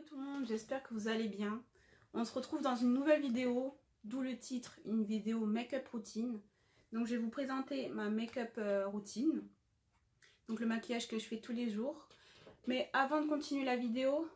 tout le monde, j'espère que vous allez bien. On se retrouve dans une nouvelle vidéo, d'où le titre, une vidéo make-up routine. Donc je vais vous présenter ma make-up routine, donc le maquillage que je fais tous les jours. Mais avant de continuer la vidéo,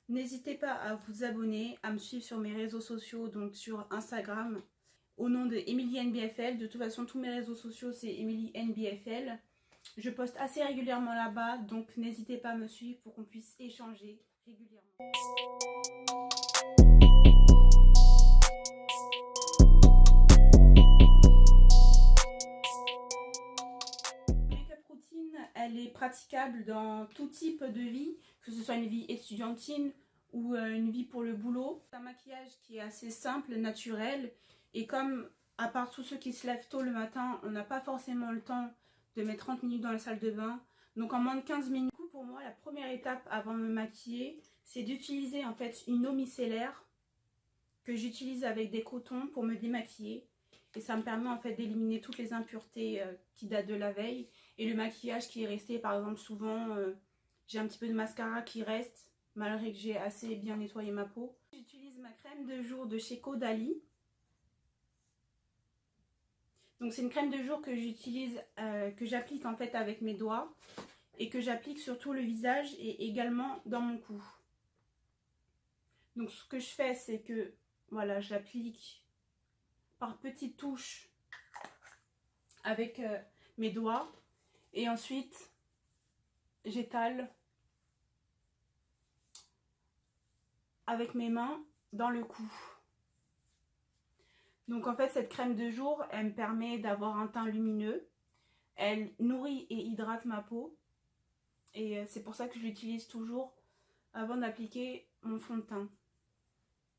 n'hésitez pas à vous abonner, à me suivre sur mes réseaux sociaux, donc sur Instagram, au nom de EmilyNBFL. De toute façon, tous mes réseaux sociaux, c'est EmilyNBFL. Je poste assez régulièrement là-bas, donc n'hésitez pas à me suivre pour qu'on puisse échanger régulièrement. La make-up routine, elle est praticable dans tout type de vie, que ce soit une vie estudiantine ou une vie pour le boulot. C'est un maquillage qui est assez simple, naturel, et comme à part tous ceux qui se lèvent tôt le matin, on n'a pas forcément le temps de mettre 30 minutes dans la salle de bain, donc en moins de 15 minutes. Du coup, pour moi, la première étape avant de me maquiller, c'est d'utiliser en fait une eau micellaire que j'utilise avec des cotons pour me démaquiller, et ça me permet en fait d'éliminer toutes les impuretés qui datent de la veille et le maquillage qui est resté. Par exemple, souvent j'ai un petit peu de mascara qui reste malgré que j'ai assez bien nettoyé ma peau. J'utilise ma crème de jour de chez Caudalie. Donc c'est une crème de jour que j'utilise, que j'applique en fait avec mes doigts et que j'applique sur tout le visage et également dans mon cou. Donc ce que je fais, c'est que voilà, je l'applique par petites touches avec mes doigts et ensuite j'étale avec mes mains dans le cou. Donc en fait cette crème de jour, elle me permet d'avoir un teint lumineux, elle nourrit et hydrate ma peau, et c'est pour ça que je l'utilise toujours avant d'appliquer mon fond de teint.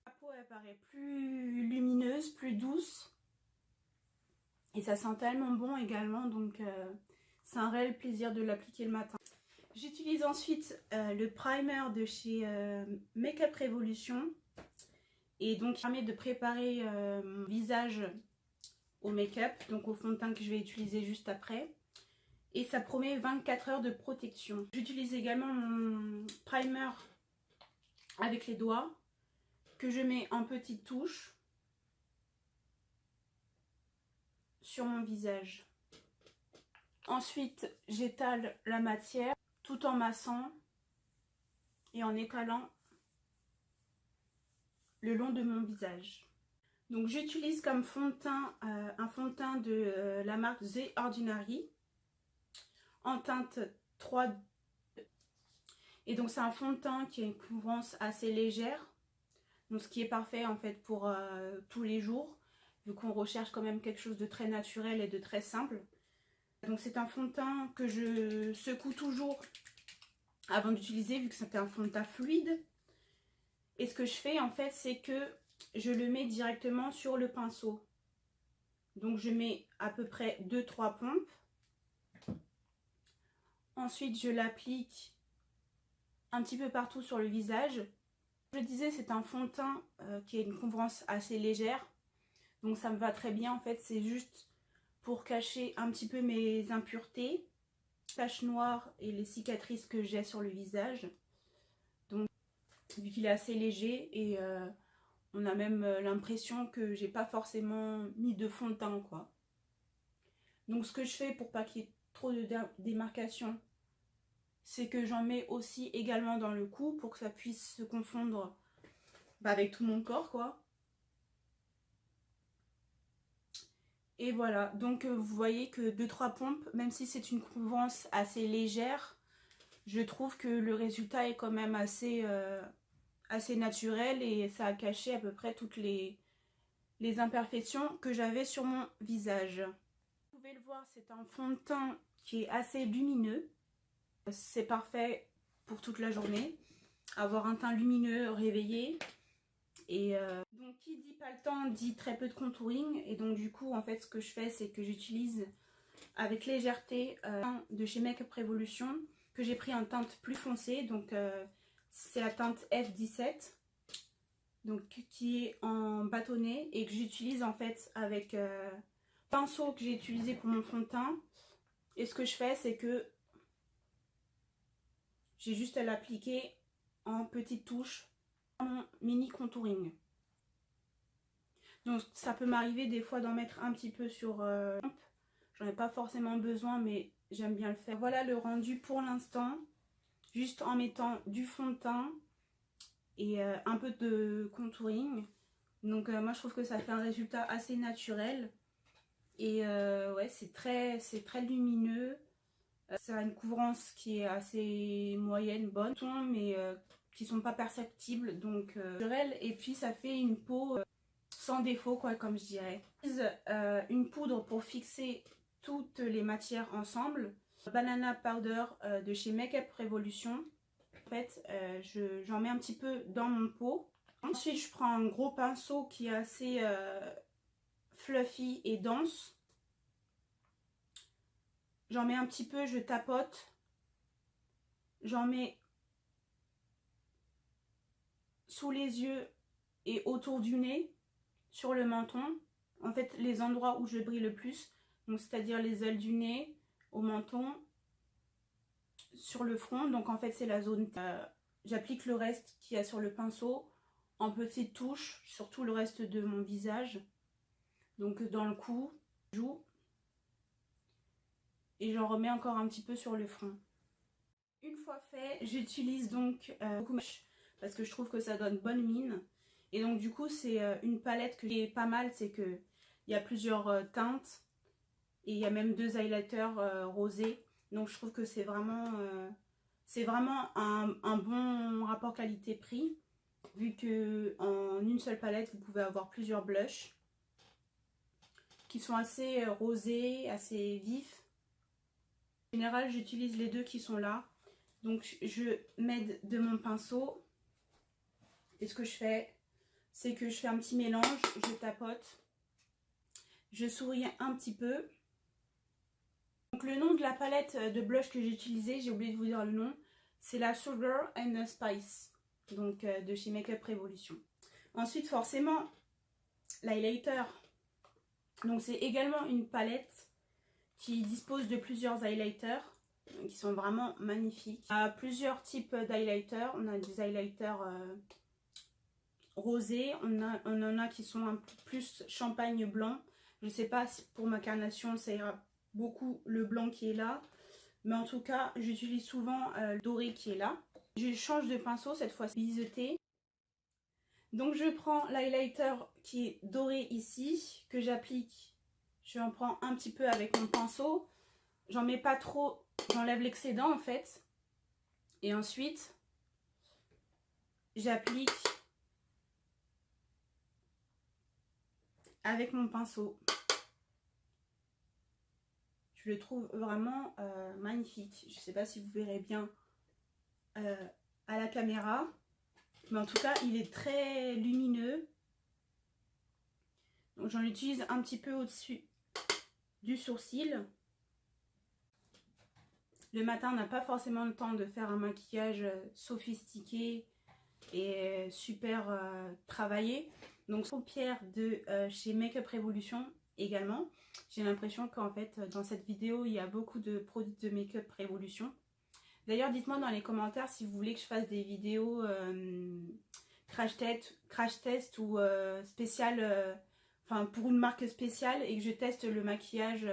La peau, elle paraît plus lumineuse, plus douce, et ça sent tellement bon également, donc c'est un réel plaisir de l'appliquer le matin. J'utilise ensuite le primer de chez Make-up Revolution, et donc il permet de préparer mon visage au make-up, donc au fond de teint que je vais utiliser juste après, et ça promet 24 heures de protection. J'utilise également mon primer avec les doigts que je mets en petites touches sur mon visage. Ensuite j'étale la matière tout en massant et en étalant le long de mon visage. Donc j'utilise comme fond de teint un fond de teint de la marque The Ordinary en teinte 3. Et donc c'est un fond de teint qui a une couvrance assez légère, donc ce qui est parfait en fait pour tous les jours, vu qu'on recherche quand même quelque chose de très naturel et de très simple. Donc c'est un fond de teint que je secoue toujours avant d'utiliser, vu que c'est un fond de teint fluide. Et ce que je fais en fait, c'est que je le mets directement sur le pinceau. Donc je mets à peu près 2-3 pompes. Ensuite je l'applique un petit peu partout sur le visage. Comme je disais, c'est un fond de teint qui a une couvrance assez légère. Donc ça me va très bien en fait, c'est juste pour cacher un petit peu mes impuretés, taches noires et les cicatrices que j'ai sur le visage. Donc vu qu'il est assez léger et on a même l'impression que j'ai pas forcément mis de fond de teint quoi. Donc ce que je fais pour pas qu'il y ait trop de démarcation, c'est que j'en mets aussi également dans le cou pour que ça puisse se confondre avec tout mon corps quoi. Et voilà, donc vous voyez que 2-3 pompes, même si c'est une couvrance assez légère, je trouve que le résultat est quand même assez naturel et ça a caché à peu près toutes les imperfections que j'avais sur mon visage. Vous pouvez le voir, c'est un fond de teint qui est assez lumineux. C'est parfait pour toute la journée, avoir un teint lumineux, réveillé. Et donc qui dit pas le temps dit très peu de contouring, et donc du coup en fait ce que je fais, c'est que j'utilise avec légèreté de chez Make-up Revolution, que j'ai pris en teinte plus foncée, donc c'est la teinte F17, donc qui est en bâtonnet et que j'utilise en fait avec pinceau que j'ai utilisé pour mon fond de teint. Et ce que je fais, c'est que j'ai juste à l'appliquer en petites touches en mini contouring. Donc ça peut m'arriver des fois d'en mettre un petit peu sur j'en ai pas forcément besoin, mais j'aime bien le faire. Voilà le rendu pour l'instant, juste en mettant du fond de teint et un peu de contouring. Donc moi je trouve que ça fait un résultat assez naturel. Et ouais, c'est très lumineux. Ça a une couvrance qui est assez moyenne, bonne, mais qui sont pas perceptibles. Donc et puis ça fait une peau sans défaut, quoi, comme je dirais. Une poudre pour fixer toutes les matières ensemble. Banana Powder de chez Makeup Revolution. En fait, j'en mets un petit peu dans mon pot. Ensuite, je prends un gros pinceau qui est assez fluffy et dense. J'en mets un petit peu, je tapote. J'en mets sous les yeux et autour du nez, sur le menton. En fait, les endroits où je brille le plus, donc c'est-à-dire les ailes du nez, au menton, sur le front. Donc en fait, c'est la zone. J'applique le reste qu'il y a sur le pinceau en petites touches sur tout le reste de mon visage. Donc dans le cou, joue. Et j'en remets encore un petit peu sur le front. Une fois fait, j'utilise donc beaucoup parce que je trouve que ça donne bonne mine. Et donc du coup c'est une palette qui est pas mal, c'est que il y a plusieurs teintes et il y a même 2 highlighters rosés. Donc je trouve que c'est vraiment un bon rapport qualité-prix, vu que en une seule palette vous pouvez avoir plusieurs blushs qui sont assez rosés, assez vifs. En général j'utilise les deux qui sont là. Donc je m'aide de mon pinceau et ce que je fais, c'est que je fais un petit mélange, je tapote, je souris un petit peu. Donc le nom de la palette de blush que j'ai utilisée, j'ai oublié de vous dire le nom, c'est la Sugar and Spice, donc de chez Makeup Revolution. Ensuite forcément l'highlighter, donc c'est également une palette qui dispose de plusieurs highlighters qui sont vraiment magnifiques. On a plusieurs types d'highlighters, on a des highlighters rosés, on en a qui sont un peu plus champagne blanc. Je ne sais pas si pour ma carnation ça ira beaucoup le blanc qui est là, mais en tout cas j'utilise souvent le doré qui est là. Je change de pinceau, cette fois-ci biseauté. Donc je prends l'highlighter qui est doré ici, que j'applique, je en prends un petit peu avec mon pinceau, j'en mets pas trop, j'enlève l'excédent en fait, et ensuite j'applique avec mon pinceau. Je le trouve vraiment magnifique. Je ne sais pas si vous verrez bien à la caméra, mais en tout cas il est très lumineux. Donc j'en utilise un petit peu au-dessus du sourcil. Le matin on n'a pas forcément le temps de faire un maquillage sophistiqué et super travaillé. Donc paupières de chez Makeup Revolution également. J'ai l'impression qu'en fait dans cette vidéo il y a beaucoup de produits de Makeup Revolution. D'ailleurs dites-moi dans les commentaires si vous voulez que je fasse des vidéos crash test ou spécial, enfin pour une marque spéciale, et que je teste le maquillage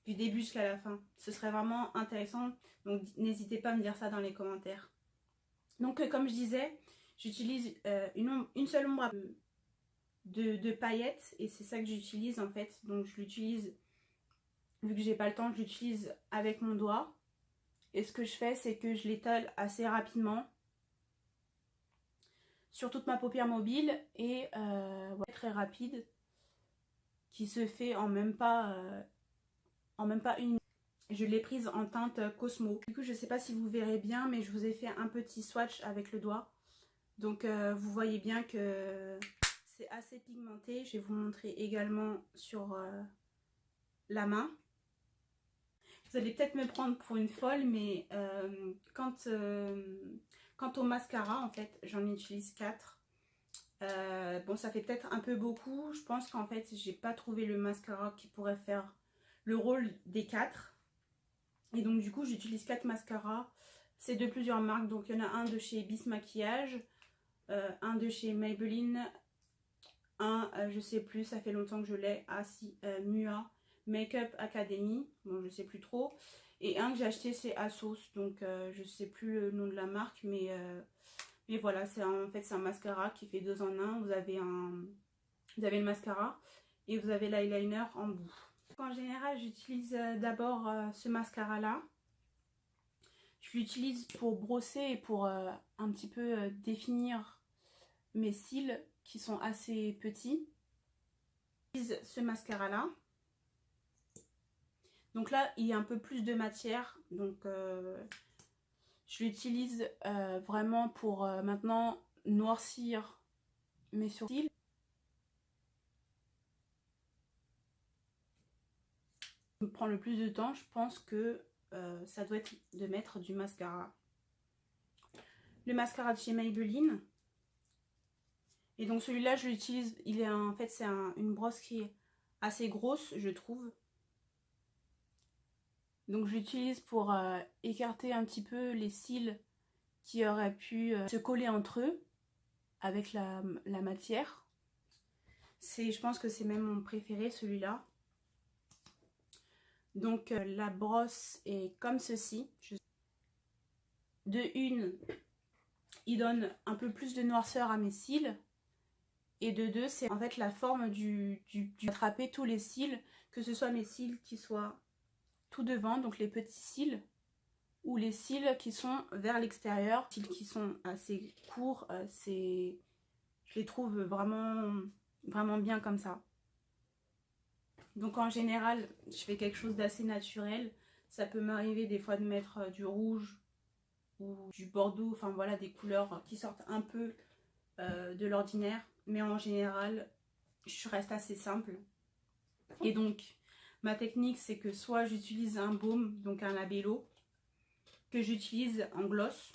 du début jusqu'à la fin. Ce serait vraiment intéressant, donc n'hésitez pas à me dire ça dans les commentaires. Donc comme je disais, j'utilise une seule ombre de paillettes et c'est ça que j'utilise en fait. Donc je l'utilise, vu que j'ai pas le temps, je l'utilise avec mon doigt. Et ce que je fais, c'est que je l'étale assez rapidement sur toute ma paupière mobile et ouais, très rapide, qui se fait en même pas une minute. Je l'ai prise en teinte Cosmo. Du coup, je sais pas si vous verrez bien, mais je vous ai fait un petit swatch avec le doigt. Donc vous voyez bien que c'est assez pigmenté. Je vais vous montrer également sur la main. Vous allez peut-être me prendre pour une folle, mais quant au mascara, en fait, j'en utilise 4. Bon, ça fait peut-être un peu beaucoup. Je pense qu'en fait, j'ai pas trouvé le mascara qui pourrait faire le rôle des 4. Et donc, du coup, j'utilise 4 mascaras. C'est de plusieurs marques. Donc il y en a un de chez Bis Maquillage, un de chez Maybelline, un, je sais plus, ça fait longtemps que je l'ai, ah si, Mua Makeup Academy, bon je sais plus trop. Et un que j'ai acheté c'est Asos, donc je sais plus le nom de la marque, mais voilà, en fait c'est un mascara qui fait 2 en 1. Vous avez le mascara et vous avez l'eyeliner en bout. En général j'utilise d'abord ce mascara là. Je l'utilise pour brosser et pour un petit peu définir mes cils qui sont assez petits. J'utilise ce mascara là. Donc là il y a un peu plus de matière, donc je l'utilise vraiment pour maintenant noircir mes sourcils. Ce qui me prend le plus de temps, je pense que ça doit être de mettre du mascara. Le mascara de chez Maybelline. Et donc celui-là je l'utilise, en fait c'est une brosse qui est assez grosse je trouve. Donc je l'utilise pour écarter un petit peu les cils qui auraient pu se coller entre eux avec la matière. Je pense que c'est même mon préféré celui-là. Donc la brosse est comme ceci. De une, il donne un peu plus de noirceur à mes cils. Et de deux, c'est en fait la forme attraper tous les cils, que ce soit mes cils qui soient tout devant, donc les petits cils, ou les cils qui sont vers l'extérieur, cils qui sont assez courts, je les trouve vraiment, vraiment bien comme ça. Donc en général, je fais quelque chose d'assez naturel. Ça peut m'arriver des fois de mettre du rouge ou du bordeaux, enfin voilà, des couleurs qui sortent un peu de l'ordinaire. Mais en général, je reste assez simple. Et donc, ma technique, c'est que soit j'utilise un baume, donc un labello, que j'utilise en gloss.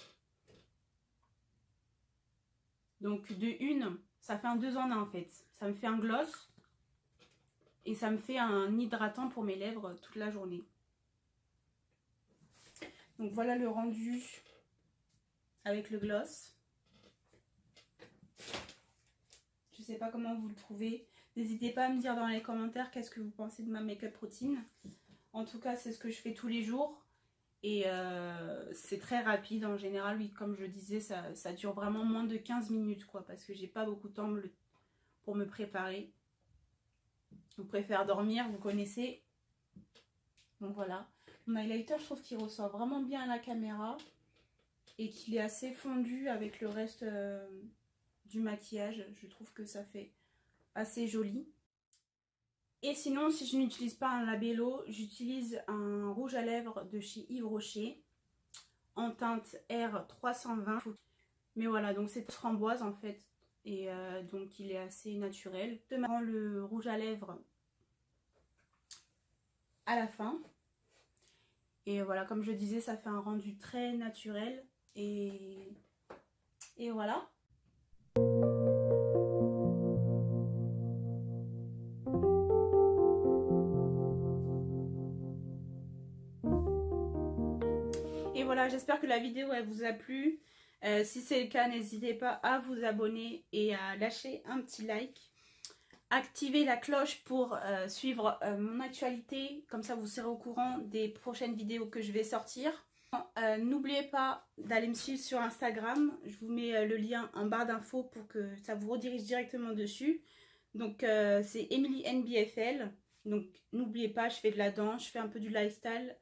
Donc de une, ça fait un 2 en 1 en fait. Ça me fait un gloss et ça me fait un hydratant pour mes lèvres toute la journée. Donc voilà le rendu avec le gloss. Je sais pas comment vous le trouvez. N'hésitez pas à me dire dans les commentaires qu'est-ce que vous pensez de ma make-up routine. En tout cas, c'est ce que je fais tous les jours. Et c'est très rapide en général. Oui, comme je disais, ça dure vraiment moins de 15 minutes, quoi. Parce que j'ai pas beaucoup de temps pour me préparer. Je préfère dormir, vous connaissez. Donc voilà. Mon highlighter, je trouve qu'il ressort vraiment bien à la caméra. Et qu'il est assez fondu avec le reste du maquillage. Je trouve que ça fait assez joli. Et sinon, si je n'utilise pas un labello, j'utilise un rouge à lèvres de chez Yves Rocher en teinte R320. Mais voilà, donc c'est framboise en fait. Et donc il est assez naturel. Je prends le rouge à lèvres à la fin. Et voilà, comme je disais, ça fait un rendu très naturel. Et voilà. Et voilà, j'espère que la vidéo elle vous a plu. Si c'est le cas, n'hésitez pas à vous abonner et à lâcher un petit like. Activez la cloche pour suivre mon actualité. Comme ça, vous serez au courant des prochaines vidéos que je vais sortir. N'oubliez pas d'aller me suivre sur Instagram. Je vous mets le lien en barre d'infos pour que ça vous redirige directement dessus. Donc, c'est EmilyNBFL. Donc, n'oubliez pas, je fais de la danse, je fais un peu du lifestyle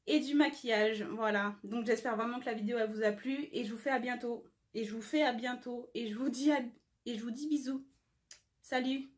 et du maquillage, voilà. Donc j'espère vraiment que la vidéo elle vous a plu et je vous fais à bientôt. Et je vous dis bisous. Salut!